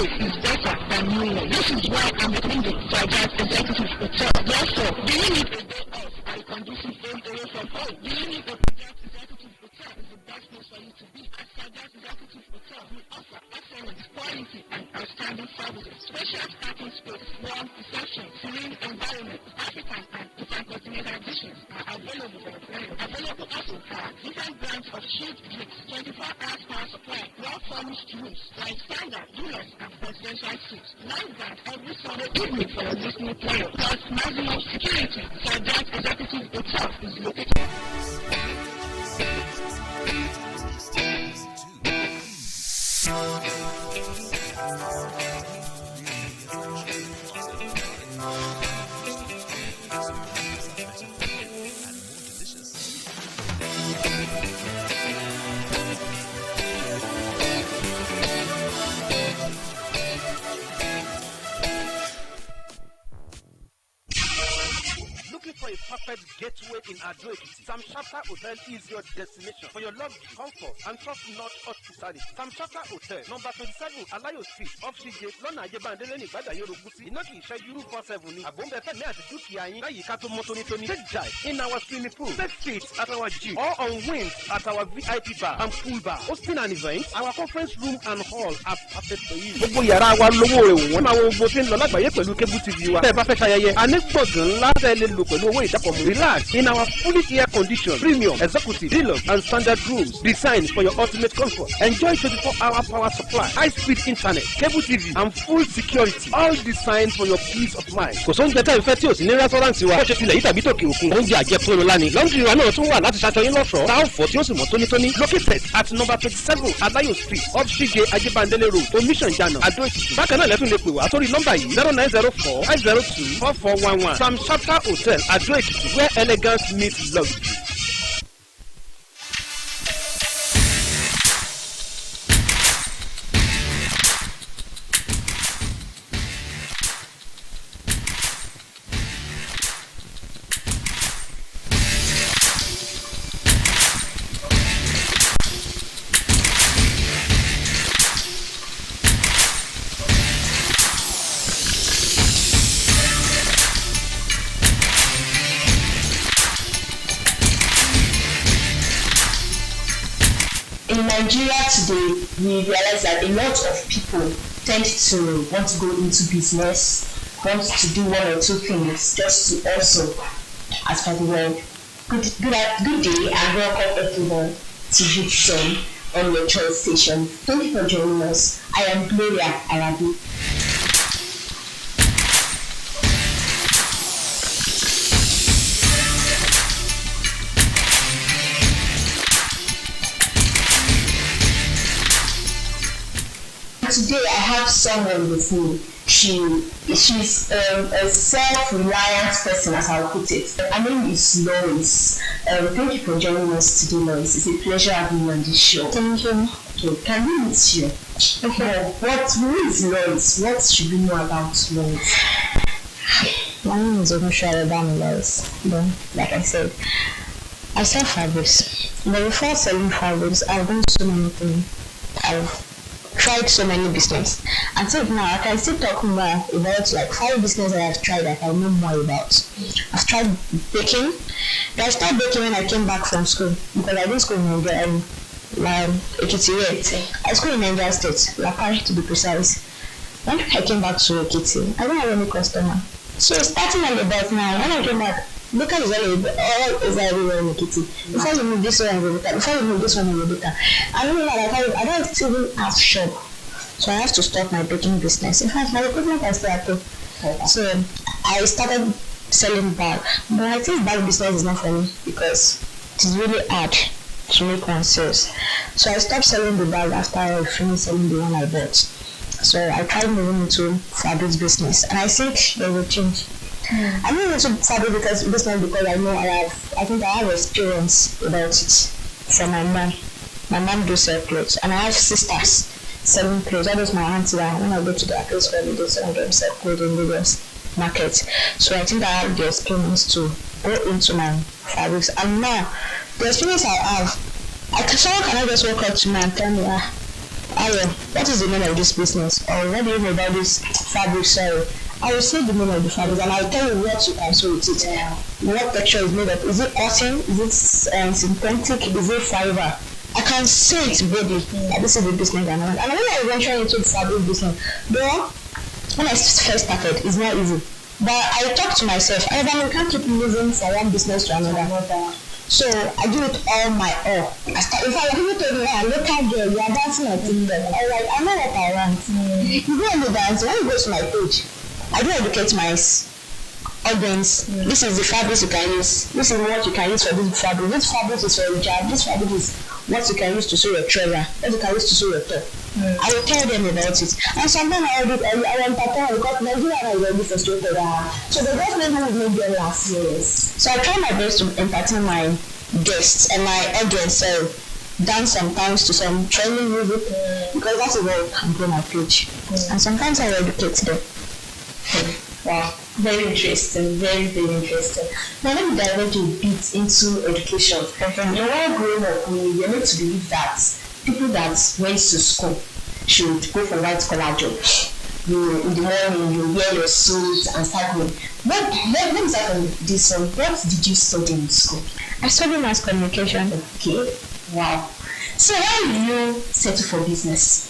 old is better than new one. This is why I'm recommending the Fragile Executive Hotel. Therefore, do you need a day off and a conducive home away from home? Do you need a Fragile Executive Hotel? Is the best place for you to be. At Fragile Executive Hotel, we offer excellent quality and outstanding services. Special starting space, warm reception, serene environment, African and intercontinental dishes are available for free. Available also are different brands of chilled drinks, 24-hour power supply, well-furnished rooms, like standard, deluxe, and presidential suites. Live band every Sunday evening for your listening pleasure, plus maximum security. Fragile Executive Hotel is located. For a perfect getaway in Ekiti, Sam Shata Hotel is your destination for your love, comfort, and top-notch hospitality. Sam Shata Hotel, number 27, Alayo Street, off Shige, Lona Ajebandele ní Ìbàdàn Yorùbá. Iná kì í ṣẹ́jú 24/7 ni. Àbọ̀nbẹ fẹ́mi àti dúkìá yín láyìíká tó mọ́ tónítóní. Take dive in our swimming pool. Take seats at our gym or on wings at our VIP bar and pool bar. Hosting an event, our conference room and hall are perfect for you. Gbogbo yàrá wa lówó rẹ̀ wò wọ́n máa wo gbogbo tí ń lọ lágbàáyé pẹ̀lú cable TV wa. Tẹ́ ẹ bá fẹ́ ṣayẹyẹ, a ní gbọ̀ngàn ńlá tẹ́ lè lò pẹ̀lú owó ìdákọ̀mù. Relax in our fully air-conditioned, premium, executive, deluxe, and standard rooms designed for your ultimate comfort. Enjoy 24-hour power supply, high-speed internet, cable TV, and full security. All designed for your peace of mind. Kò sóúnjẹ tá ìfẹ́ tí ò sí ní rẹ́sọ́ráǹsì wa. Ó ṣe tilẹ̀ yìí tàbí tòkè òkun. Oúnjẹ àjẹpọ̀nù lánìí. Laundry wa náà tún wà láti ṣaṣọ yín lọ́ṣọ̀ọ́. Tá ò fọ̀ tí ó sì mọ́ tónítóní. Located at number 27 Alayo Street, off Shige Ajebandele Road, Omission Jana, Ado Ekiti. Bákan náà lẹ́tún lè pè wá sórí nọ́mbà yìí 0904 502 4411. Sam Shata Hotel, Ado Ekiti, where elegance meets luxury. In Nigeria today, we realize that a lot of people tend to want to go into business, want to do one or two things just to also, as per the word. Good day and welcome everyone to Hit Zone on your choice station. Thank you for joining us. I am Gloria Arabi. Today I have someone with me. She's a self-reliant person, as I'll put it. Her name is Lois. Thank you for joining us today, Lois. It's a pleasure having you on this show. Thank you. Okay, can we meet you? Okay. Who is Lois? What should we know about Lois? My name is Ogunshua Lois. But like I said, I sell fabrics. But before selling fabrics, I've done so many things. I've tried so many business. Until now, I can still talk more about like 5 businesses I have tried that I know more about. I've tried baking. I started baking when I came back from school because I didn't school in Nigeria. Ekiti. I school in Nigeria State, Lakari to be precise. When I came back to Ekiti, I don't have any customer. So starting at the back now, when I came back, Buka is all everywhere in Ekiti. Before you move this one, you Buka. Before you move this one, you Buka. I don't know that I don't even have shop, so I have to stop my baking business. In fact, my equipment is there too. So I started selling bag, but I think bag business is not for me because it is really hard to make one sales. So I stopped selling the bag after I finished selling the one I bought. So I tried moving into fabric business, and I think they will change. I'm not into fabric business because I know I think I have experience about it from my mom. My mom does sell clothes, and I have sisters selling clothes. That was my auntie that when I go to their place for holiday, some of them sell clothes in Lagos market. So I think I have the experience to go into my fabrics. And now, the experience I have, someone cannot just walk up to me and tell me, I Ayo, what is the name of this business? Or what do you know about this fabric? Sorry. I will say the name of the fabric and I'll tell you what you can sew with it. What texture is made of? Is it cotton? Is it synthetic? Is it fiber? I can say it boldly that this is the business I'm on. And when I venture into fabric business, though, when I first started, it's not easy. But I talk to myself, I can't keep moving from one business to another. So I do it all my all. If people told me, look at girl, you are dancing at Tinder. I like, I know what I want. You go on the dance, when you go to my page, I do educate my audience. This is the fabric you can use. This is what you can use for this fabric. This fabric is for your job. This fabric is what you can use to sew your trouser. What you can use to sew your top. I will tell them about it. And sometimes I entertain because Nigeria is very frustrated. So they just make me get last years. So I try my best to entertain my guests and my audience. So dance sometimes to some training music because that's what I'm doing my page. And sometimes I educate them. Wow, very interesting, very, very interesting. Now let me divert a bit into education. While growing up, we are made to believe that people that went to school should go for white collar job. You in the morning you wear your suit and start going. Let me start on this one. What did you study in school? I studied mass communication. Okay. Wow. So why did you settle for business?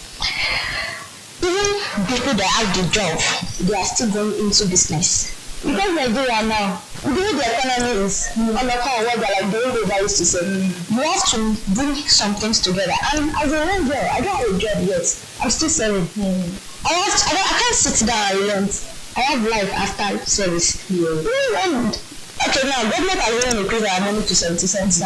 Even people that have the job, they are still going into business. Because Nigeria now, the way the economy is, on the kind of world, like the way they used to say, you have to bring some things together. And as a young girl, I don't have a job yet. I'm still serving. I can't sit down alone. I have life after service. Okay, now government has really increased our money to 70 cents.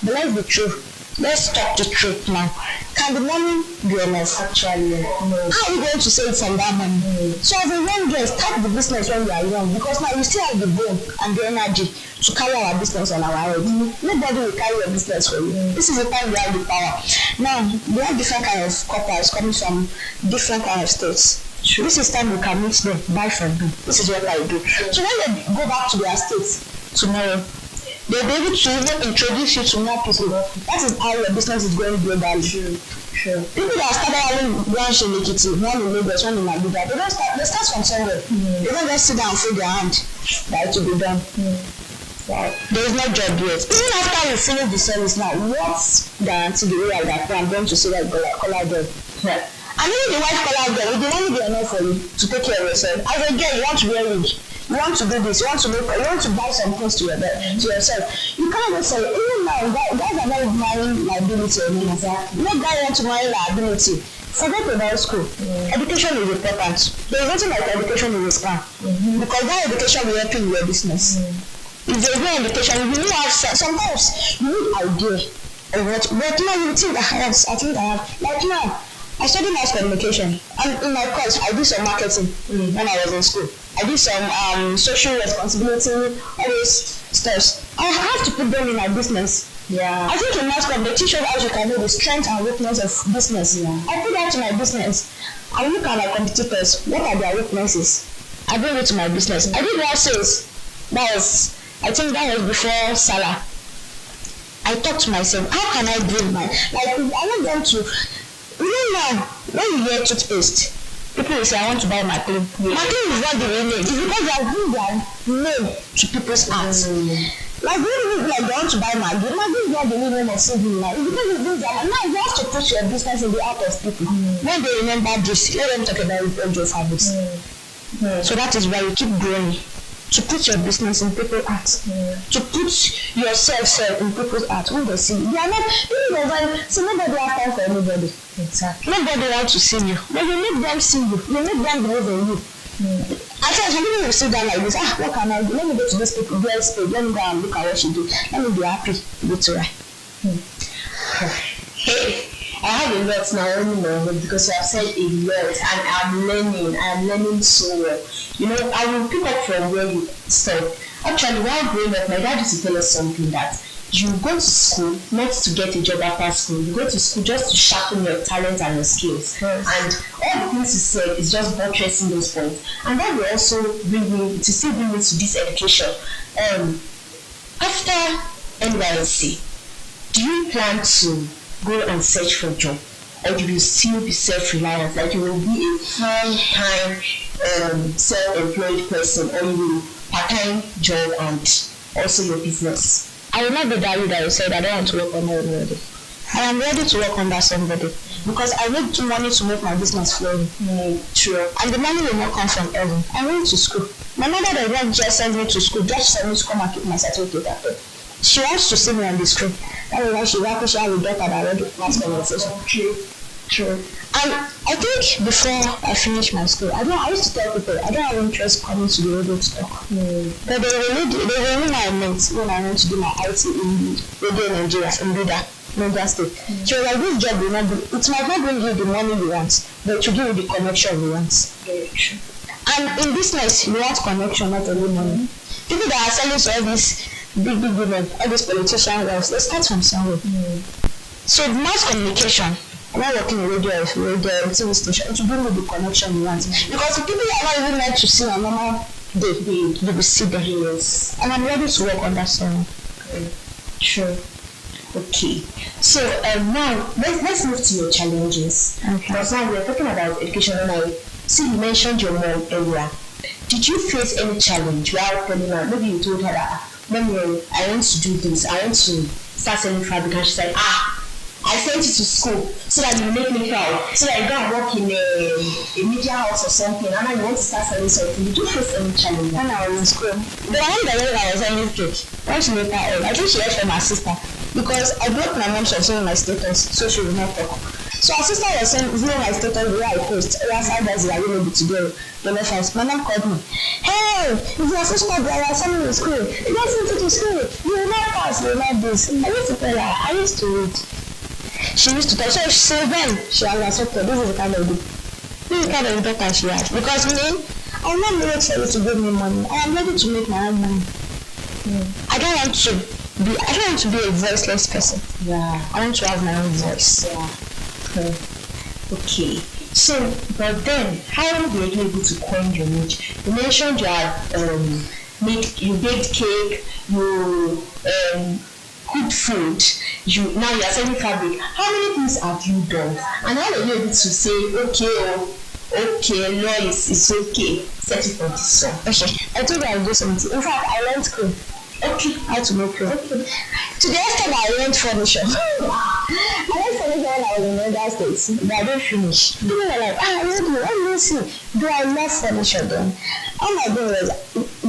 But let's be true. Let's talk the truth now. Can the money be enough? Actually, no. How are you going to save from that money? So as a young girl, start the business when you are young because now you still have the bone and the energy to carry our business on our head. Nobody will carry your business for you. This is the time we have the power. Now, we have different kind of corporates coming from different kind of states. This is time we can meet them, buy from them. This is what I do. So when they go back to their states tomorrow, they'll be able to even introduce you to more people. That is how your business is going globally. Sure. People that started having branch in Ekiti, one in Lagos, one in Abuja, they start from somewhere. They don't just sit down and fold their hand that it will be done. Wow. There is no job yet. Even after you finish the service now, what's guarantee the way that I'm going to see that collar job? And even the white collar job, it will only be enough for you to take care of yourself. As a girl, you want to wear rich. You want to do this, you want to buy some things to yourself. You can't just say, even now, guys are not marrying liability anymore. No guy wants to marry liability. Forget about school. Education is important. There is nothing like education in this plan. Because that education will help you with your business. If there is no education, you need to have sometimes you need idea of what, but now you think I have. Like now, I studied mass communication, and in my course, I did some marketing when I was in school. I did some social responsibility, all those stuff. I have to put them in my business. Yeah. I think in mass comm, they teach us how you can know the strength and weakness of business. Yeah. I put that to my business. I look at my competitors. What are their weaknesses? I bring it to my business. I did one sales. I think that was before Salah. I thought to myself, how can I bring my, I'm not going to, now, when you wear toothpaste, people will say, I want to buy my clothes. My clothes is not the real name. It's because they are giving their name to people's hearts. Like, when people like they want to buy Maggi is not the real name of something like. It's because it's now you have to put your business in the heart of people. When they remember this, let them talk about your fabrics. So that is why you keep growing. To put your business in people's hearts, to put yourself in people's hearts. When they see you, they are not. So nobody has time for anybody. Exactly. Nobody wants to see you, but you make them see you. You make them believe in you. I said, some people will sit down like this. What can I do? Let me go to this people, girl's page. Let me go and look at what she do. Let me be happy with her. Hey. I have a lot now, because you have said a lot, and I'm learning so well. I will pick up from where you stopped. Actually, while growing up, my dad used to tell us something that you go to school not to get a job after school. You go to school just to sharpen your talent and your skills. Yes. And all the things you said is just buttressing those points. And that will also bring me to this education. After NYSC, do you plan to go and search for a job, or you will still be self-reliant, like you will be a full-time self-employed person, or you will part-time job and also your business? I will not be that you that you said I don't want to work under anybody. I am ready to work under somebody because I need money to make my business flow. True. And the money will not come from heaven. I went to school. My mother does not just send me to school, just send me to come and keep my certificate at home. She wants to see me on the screen. That is why she will share with daughter that I read mass communication. True. And I think before I finished my school, I used to tell people I don't have interest coming to the radio to talk. But they really my mates when I went to do my IT in Radio Nigeria in Buda, Nigeria State. She was like, this job will not be, it might not bring you the money you want, but to give you the connection you want. Very true. And in business, you want connection, not only money. People that are selling to all these big women, all these politicians, they start from somewhere. So mass communication, I'm not working in radio TV station, to bring you the connection you want. Because the people are not even meant to see a normal day, they will see the heroes. And I'm ready to work on that song. Sure. Okay. So now let's move to your challenges. Okay. Because now we're talking about education, and I see you mentioned your mom earlier. Did you face any challenge while telling her? Maybe you told her that, Mommy, I want to do this, I want to start selling fabric, and she said, I sent you to school so that you make me proud, so that you go and work in a media house or something, and now you want to start selling something. Did you face any challenge when I was in school? The one that I was selling cake, when she made her own, I think she left from her sister because I blocked my mom from seeing my status, so she would not talk. So her sister was saying, viewing my status the way I post, last time that I will be to do the reference. My mom called me, hey, if you are so smart, I was sending you to school. You don't send you to school. You will not pass, you will not this. I used to tell her, I used to read. She used to tell, so then she has accepted, this is the kind of daughter she has. Because me, I will not wait for you to give me money. I am ready to make my own money. I don't want to be a voiceless person. Yeah. I want to have my own voice. Yeah. Okay. So, but then, how were you able to coin your niche? You mentioned you had you baked cake, you cooked food, now you are selling fabric. How many things have you done? And how were you able to say, okay, no, it's okay, set it for this one? Okay, I told you I would do something. In fact, I learned code. Okay, how to make code. Okay. To the extent I learned furniture. I learned furniture when I was in Nigeria State, but I didn't finish. People were like, what do you see? Do I love furniture then? All my doing was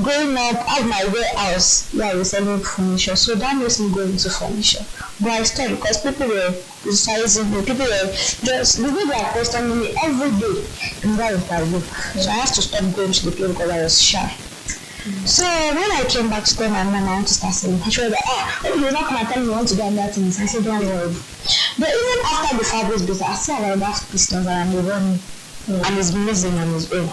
growing up, have my warehouse where I was selling furniture, so that makes me go into furniture. But I stopped because people were criticizing me, people were just, the way they are questioning me every day in that interview. So I had to stop going to the place because I was shy. So when I came back to tell my mom I want to start selling, she was like, you're not going to tell me you want to do other things. I said, don't worry. But even after the fabric business, I still have other business and I'm running. And it's amazing on its own.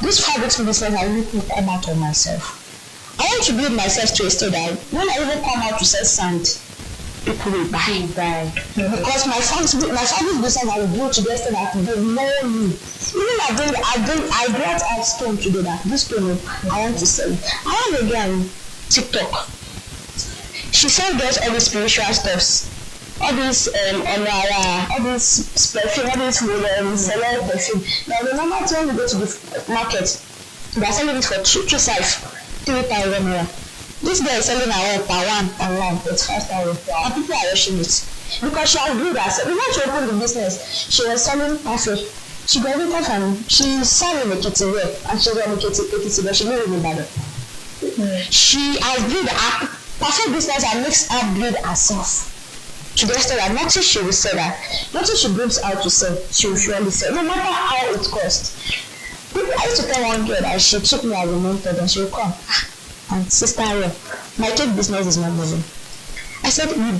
This fabric business, I really come out of myself. I want to build myself to a state that when I even come out to sell sand, people will buy. Because my fabric business I will build to the extent that they know me. Even I brought out stone today that this stone I want to sell. I have a girl on TikTok. She sells all these spiritual stuffs. All this all this perfume, all this celeb perfume. Now the normal time we go to the market, they are selling it for 3,000 naira. This girl is selling her per one, it's 5,000. And people are rushing it. Because she has built herself. Before she opened the business, she was selling perfect. She graduated from, she sang in Ekiti well, and she was in Ekiti, but she didn't remember that. She has built her perfect business and makes her build herself. To the extent that nothing she will sell that, nothing she brings out to sell, she will surely sell, no matter how it costs. I used to tell one girl that she took me as a mentor, and she will come. And sister, my cake business is not moving. I said, we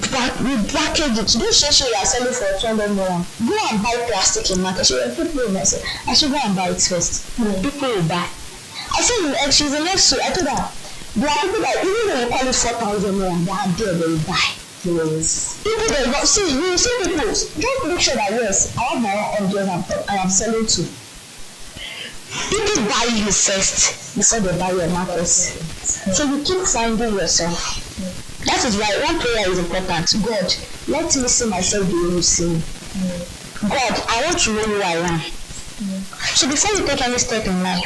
package it. Don't say you are selling for 200 naira. Go and buy plastic in market. She will put me in. I said, I should go and buy it first. People will buy. I said, she's the next week. I told her, there are people that even when you call it 4,000 naira, they are there, they will buy. Yes. People they go, see, you see people, just make sure that yes, I have my own audience I am selling to. People buy you first before they buy your market. So you keep finding yourself. That is why one prayer is important. God, let me see myself the way you see me. God, I want to know who I am. So before you take any step in life,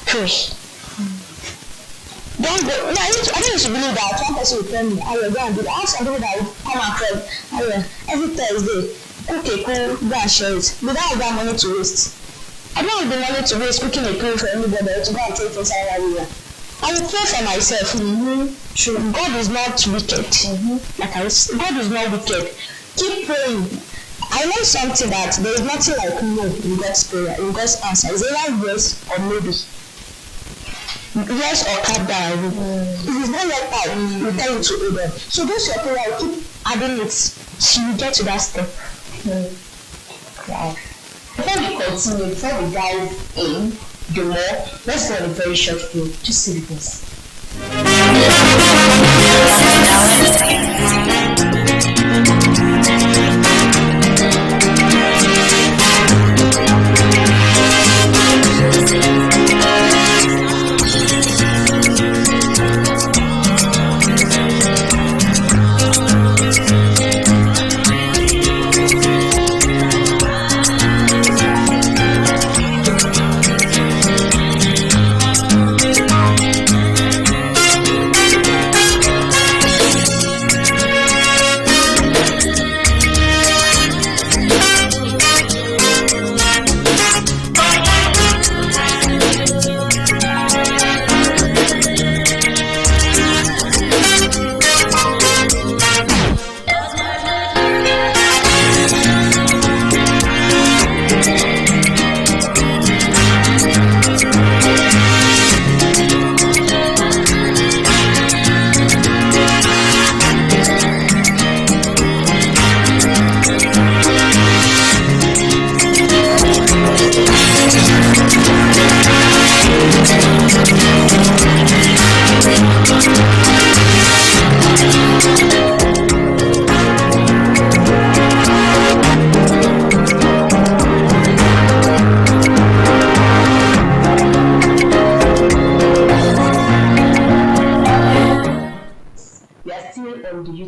pray. Don't go. No, I don't used to believe that one person will tell me, I will go and do that. I have some people that will come and tell every Thursday, okay, cool, go and share it. But I don't have money to waste. I don't have the money to waste cooking a cream for anybody to go and take things everywhere. I will pray for myself. True. God is not wicked. God is not wicked. Keep praying. I know something that there is nothing like no in God's prayer, in God's answer. It's either yes or maybe. Yes or cap down. If it's not like that, you tell it to Abraham. So this your prayer, keep adding it till you get to that step. Wow. Before we continue, before we dive in the more, let's go on a very short film. Just see this.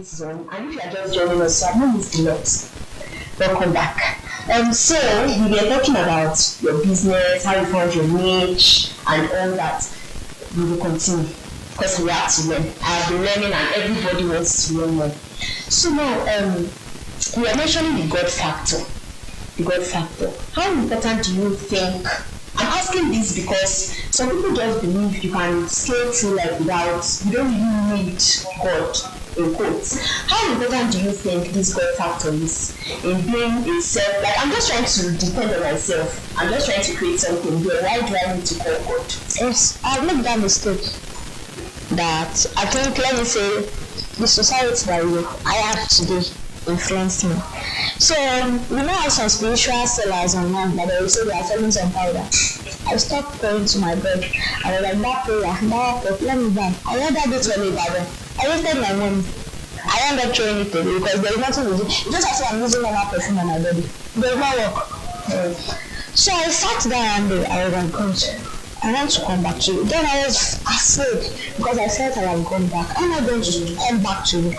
Zone, and if you are just joining us, so I know it's a lot. Welcome back. So we were talking about your business, how you found your niche, and all that. We will continue because we have to learn. I have been learning, and everybody wants to learn more. So now, we are mentioning the God factor. The God factor. How important do you think? I'm asking this because some people just believe you can scale through life without, you don't really need God. In quotes. How important do you think this God factor is in being a self? Like, I'm just trying to depend on myself. I'm just trying to create something here. Why do I need to call God? Yes, I've made that mistake. That I think, let me say, the society that I have today influenced me. So, we now have some spiritual sellers online that they will say they are selling some powder. I stopped praying to my God. I was like, that prayer, let me down. I heard that this one Bible. I wasted my money. I ended up throwing it away because there's nothing to do. It's just as if I'm using normal perfume on my body. There's no work. So I sat down and I was like, God, I want to come back to you. Then I was afraid because I felt I had gone back. I'm not going to come back to you.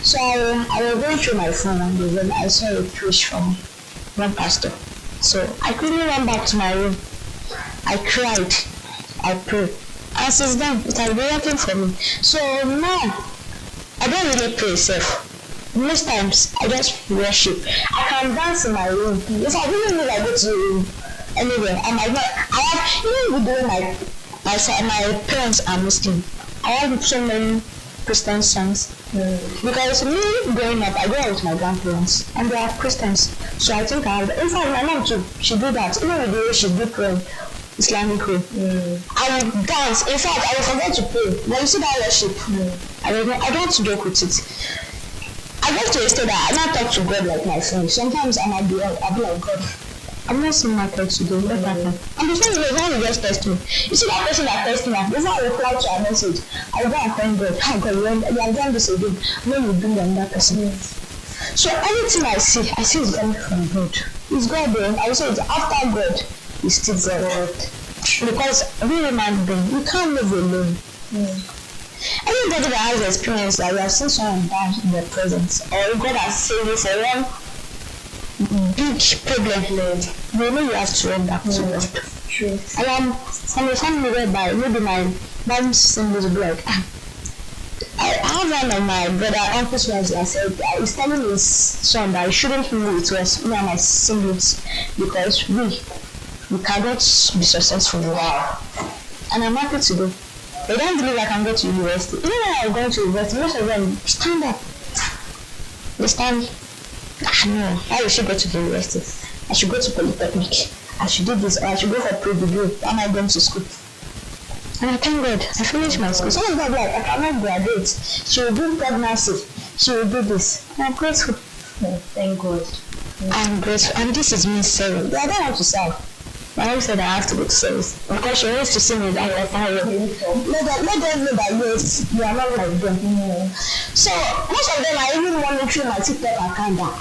So I was going through my phone and then I saw a preach from one pastor. So I quickly went back to my room. I cried. I prayed. And since then, it has been working for me. So now, I don't really pray self. Most times, I just worship. I can dance in my room. If I really need, I go to the room anywhere. I might not. I have, even with my parents are Muslim. I have so many Christian songs. Because me growing up, I grew up with my grandparents, and they are Christians. So I think I have. In fact, my mom too. She did that. Even with the way she did pray. Islamic way. I will dance. In fact, I will forget to pray. When you see that worship, I don't joke with it. I get to a state that I not talk to God like my friend. Sometimes I might be like, God, I'm not seeing my kids today. What happened? And before you know, when you just text me, you see that person that text me, before I reply to a message, I will go and thank God. Hi God, you have done this again. When you do that person. So anything I see it's coming from God. It's God there. I will say it's after God. It's still God. Because we human being, we can't live alone. Anybody that has experience that you have seen someone die in their presence, or God has saved you for big problem. You know you have to run back to work. True. I am from a family whereby maybe my mom's siblings will be like, I have one of my brother uncle's wives that said I was telling his son that I shouldn't move it was me and my siblings because we cannot be successful. Wow. And I'm happy to go. They don't believe I can go to university. Even when I'm going to university, most of them stand up. They stand. No, I should go to the university. I should go to polytechnic. I should do this, or I should go for pre-degree. Why am I going to school? And I thank God, I finished my school. Some of them like, I cannot graduate. She will do pregnancy. She will do this. And I'm grateful. Thank God. I'm grateful. And this is me serving. I don't want to serve. My mom said I have to go to service. Because she wants to see me that I fire. Let them know that yes, you are not like them. So most of them are even monitoring my TikTok account that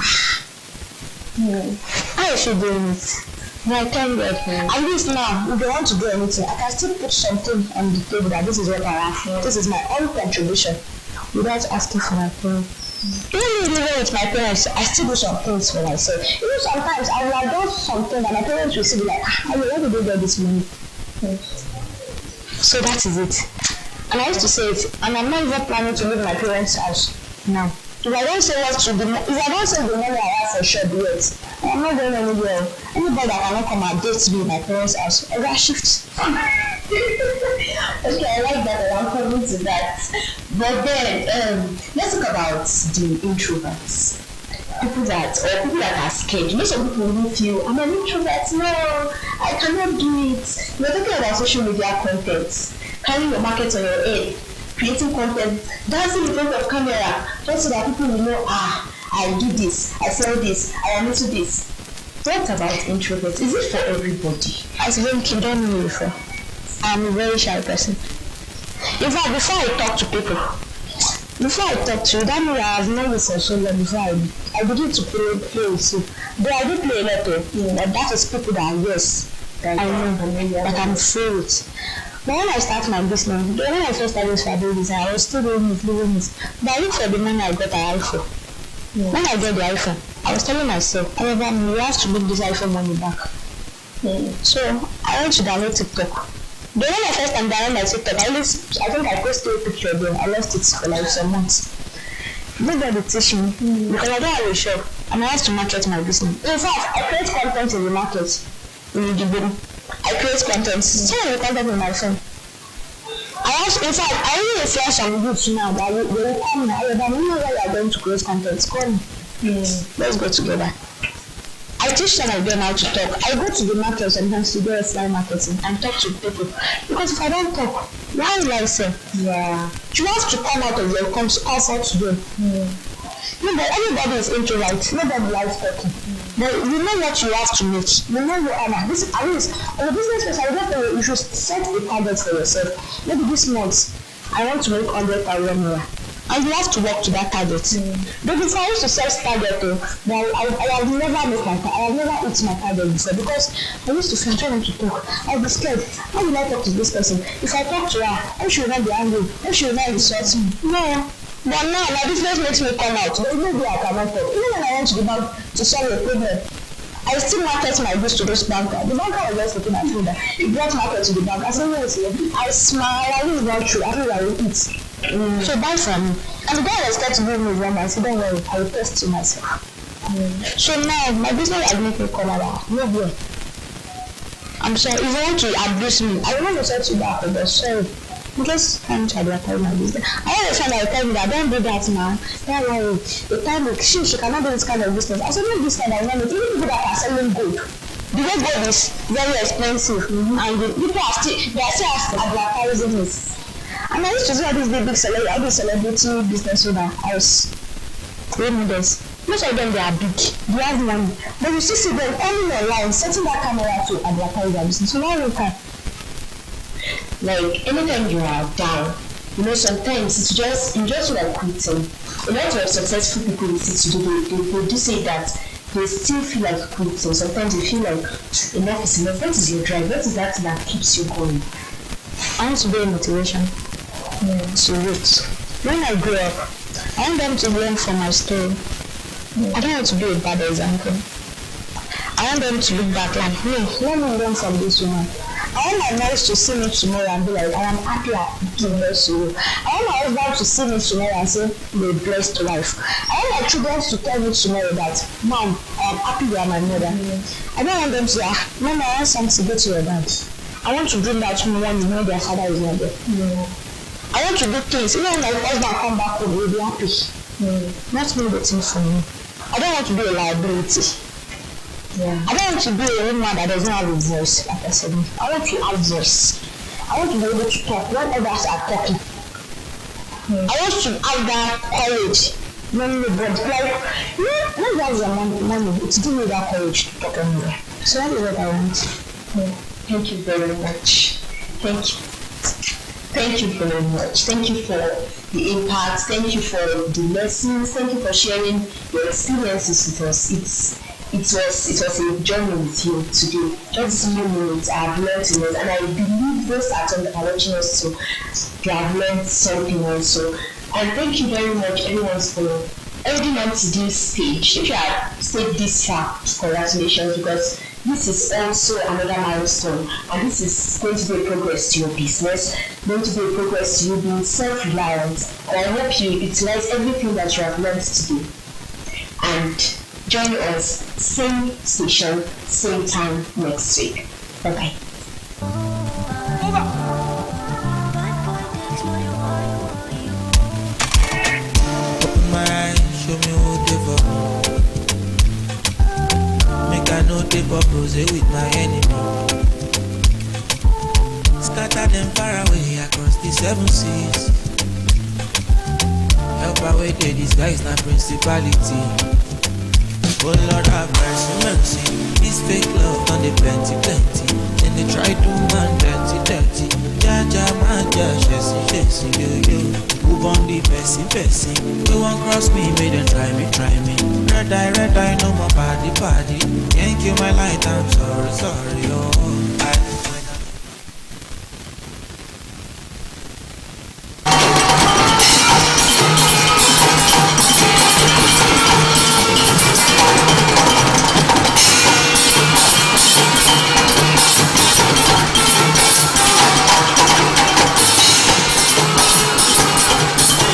how is she doing it? But I thank God. At least now, if they want to do anything, I can still put something on the table that this is what I have. This is my own contribution without asking for my parents. Even living with my parents, I still do some things for myself. Even sometimes I will do something that my parents will still be like, I will never do this money. So that is it. And I used to say it, and I'm not even planning to leave my parents' house now. If I don't say what to do, if I don't say the money I have for sure yet, I'm not going anywhere. Anybody that cannot come and date me in my parents' house, I got shift. Okay, I like that, and I'm coming to that. But then, let's talk about the introverts. People that are scared. You know, some people who feel, I'm an introvert, no, I cannot do it. We're talking about social media content, carrying your market on your head, creating content, dancing in front of camera, just so that people will know, I do this, I sell this, I am into this. What about introverts? Is it for everybody? As when you don't know me before, I'm a very shy person. In fact, before I talk to people, that means I have known you for so long before I begin to play with you. But I do play a lot of, but that is people that yes, I know, that I'm free with. But when I start my business, when I first started this, I was still doing it. But I look for the money I got an iPhone. When I get the iPhone, I was telling myself, you have to make this iPhone money back. So I went to download TikTok. But when I first time download my TikTok, I think I posted a picture there. I left it for like some months. Nobody teach me because I don't have a shop and I have to market my business. In fact, I create content in the market. I create content. Some of the content in my phone. I really flash some groups now that they will come now. But I know where you are going to create content. Come. Let's go together. I teach some of them how to talk. I go to the market sometimes to do offline marketing and talk to people. Because if I don't talk, why will I say? Yeah. You have to come out of your comfort zone. No, but everybody is introvert. Nobody likes talking. But you know what you have to make. You know your honor. This at least on a business person, you should set a target for yourself. Maybe this month I want to make 100,000 naira. And you have to work to that target. But before I used to set target, but I have never hit my target before because I used to feel trying to talk. I was scared. How will I talk to this person? If I talk to her, how should I be angry? How should I insult me? No. But now my business makes me come out. There is no way I cannot talk. Even when I went to the bank to solve a problem, I still market my goods to those bankers. The banker was just looking at me that he brought market to the bank. I said, yes, I smile. I know it's not true. I know I will eat. So buy from me. And the guy was starting to give me one. I said, don't worry, I will test to myself. So now my business has made me come out. No way. I'm sorry. If you want to abuse me, I will not set you back. But sorry. Because I'm trying to advertise my business. I understand that I tell me that don't do that now. Don't worry. The time she cannot do this kind of business. I said, no, this kind of money. Even people that are selling gold. The way gold is very expensive. And the people are still advertising it. And I used to see all these big celebrity business owner house role models. Most of them they are big, they have money. But you still see them only online setting that camera to advertise their business. So now you can. Like anytime you are down, you know, sometimes it's just like quitting. A lot of successful people we see today, they do say that they still feel like quitting. Sometimes they feel like enough is enough. What is your drive? What is that that keeps you going? I want to be a motivation. To youth. When I grow up, I want them to learn from my story. I don't want to be a bad example. I want them to look back like, no, let me learn from this woman. I want my marriage to see me tomorrow and be like, I am happy I give birth to you. I want my husband to see me tomorrow and say, you're a blessed wife. I want my children to tell me tomorrow that, Mom, I am happy you are my mother. I don't want them to say, Mom, I want something to go to your dad. I want to bring that home when you know their father is not there. I want to do things. Even when my husband come back home, we'll be happy. That's me waiting for me. I don't want to be a liability. I don't want to be a woman that doesn't have a voice, like I said. I want to have voice. I want to be able to talk when others are talking. I want to have that courage. When nobody, like, when guys are money, it's giving me that courage to talk anywhere. So that is what I want. Thank you very much. Thank you. Thank you very much. Thank you for the impact. Thank you for the lessons. Thank you for sharing your experiences with us. It was a journey with you today. Just few minutes I have learned a lot, and I believe those at home that are watching us too, they have learned something also. And thank you very much everyone for holding on to this stage. If you have stayed this far, congratulations, because this is also another milestone, and this is going to be a progress to your business, going to be a progress to you being self-reliant, and I hope you utilize everything that you have learned today. And join us same station, same time next week. Bye-bye. Open my eyes, show me what they for. Make I know they purpose with my enemy. Scatter them far away across the 7 seas. Help away the disguise, not principality. Oh Lord have mercy, mercy. This fake love done the plenty. Then they try to man dirty. Ja, man, Jesse, yo. Who born the person? Who won't cross me, may them try me. Red eye, no more party. Can't kill my light, I'm sorry, oh.